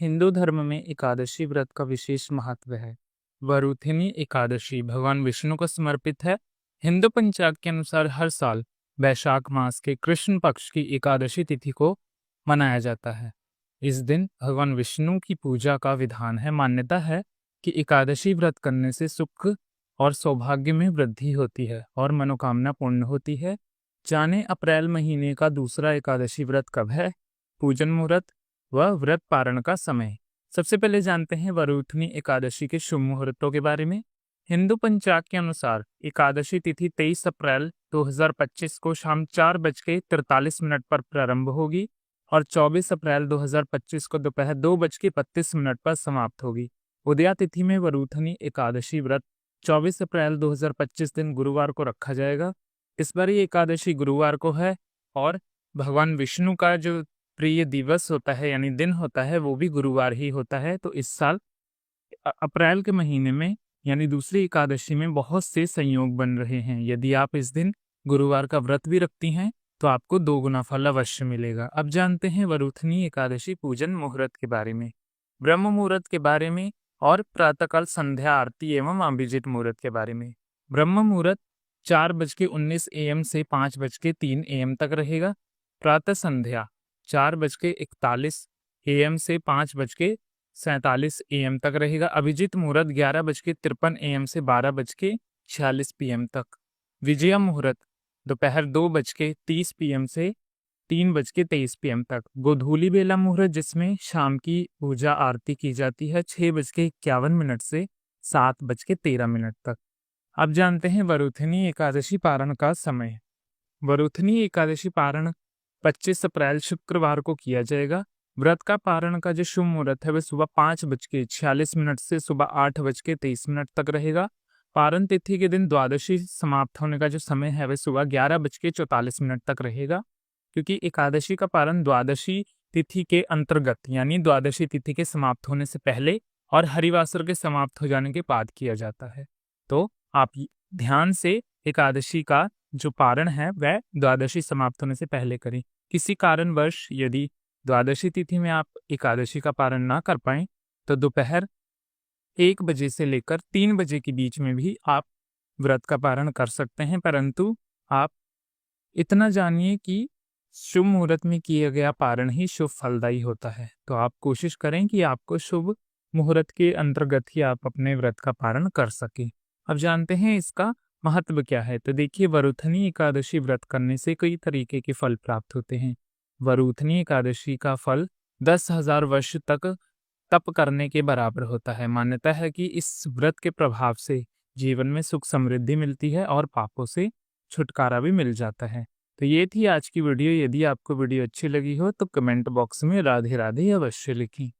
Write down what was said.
हिंदू धर्म में एकादशी व्रत का विशेष महत्व है। वरुथिनी एकादशी भगवान विष्णु को समर्पित है। हिंदू पंचांग के अनुसार हर साल वैशाख मास के कृष्ण पक्ष की एकादशी तिथि को मनाया जाता है। इस दिन भगवान विष्णु की पूजा का विधान है। मान्यता है कि एकादशी व्रत करने से सुख और सौभाग्य में वृद्धि होती है और मनोकामना पूर्ण होती है। जाने अप्रैल महीने का दूसरा एकादशी व्रत कब है, पूजन मुहूर्त व व्रत पारण का समय। सबसे पहले जानते हैं वरुथनी एकादशी के शुभ मुहूर्तों के बारे में। हिंदू पंचांग के अनुसार एकादशी तिथि 23 अप्रैल 2025 को शाम 4:43 पर प्रारंभ होगी और 24 अप्रैल 2025 को दोपहर 2:32 पर समाप्त होगी। उदया तिथि में वरुथनी एकादशी व्रत 24 अप्रैल 2025 दिन गुरुवार को रखा जाएगा। इस बार ये एकादशी गुरुवार को है और भगवान विष्णु का जो प्रिय दिवस होता है यानी दिन होता है वो भी गुरुवार ही होता है। तो इस साल अप्रैल के महीने में यानी दूसरी एकादशी में बहुत से संयोग बन रहे हैं। यदि आप इस दिन गुरुवार का व्रत भी रखती हैं तो आपको 2 गुना फल अवश्य मिलेगा। अब जानते हैं वरुथनी एकादशी पूजन मुहूर्त के बारे में, ब्रह्म मुहूर्त के बारे में और प्रातःकाल संध्या आरती एवं अभिजित मुहूर्त के बारे में। ब्रह्म मुहूर्त 4:19 AM से 5:03 AM तक रहेगा। प्रातः संध्या 4:41 AM से 5:47 AM तक रहेगा। अभिजित मुहूर्त 11:53 AM से 12:46 PM तक। विजया मुहूर्त दोपहर 2:30 PM से 3:23 PM तक। गोधूली बेला मुहूर्त जिसमें शाम की पूजा आरती की जाती है 6:51 से 7:13 तक। अब जानते हैं वरुथनी एकादशी पारण का समय। वरुथनी एकादशी पारण 25 अप्रैल शुक्रवार को किया जाएगा। व्रत का पारण का जो शुभ मुहूर्त है वह सुबह 5:46 से सुबह 8:23 तक रहेगा। पारण तिथि के दिन द्वादशी समाप्त होने का जो समय है वह सुबह 11:44 तक रहेगा, क्योंकि एकादशी का पारण द्वादशी तिथि के अंतर्गत यानी द्वादशी तिथि के समाप्त होने से पहले और हरिवासर के समाप्त हो जाने के बाद किया जाता है। तो आप ध्यान से एकादशी का जो पारण है वह द्वादशी समाप्त होने से पहले करें। किसी कारणवश यदि द्वादशी तिथि में आप एकादशी का पारण ना कर पाएं तो दोपहर 1 बजे से लेकर 3 बजे के बीच में भी आप व्रत का पारण कर सकते हैं, परंतु आप इतना जानिए कि शुभ मुहूर्त में किया गया पारण ही शुभ फलदायी होता है। तो आप कोशिश करें कि आपको शुभ मुहूर्त के अंतर्गत ही आप अपने व्रत का पारण कर सकें। अब जानते हैं इसका महत्व क्या है। तो देखिए, वरुथनी एकादशी व्रत करने से कई तरीके के फल प्राप्त होते हैं। वरुथनी एकादशी का फल 10,000 वर्ष तक तप करने के बराबर होता है। मान्यता है कि इस व्रत के प्रभाव से जीवन में सुख समृद्धि मिलती है और पापों से छुटकारा भी मिल जाता है। तो ये थी आज की वीडियो। यदि आपको वीडियो अच्छी लगी हो तो कमेंट बॉक्स में राधे राधे अवश्य लिखें।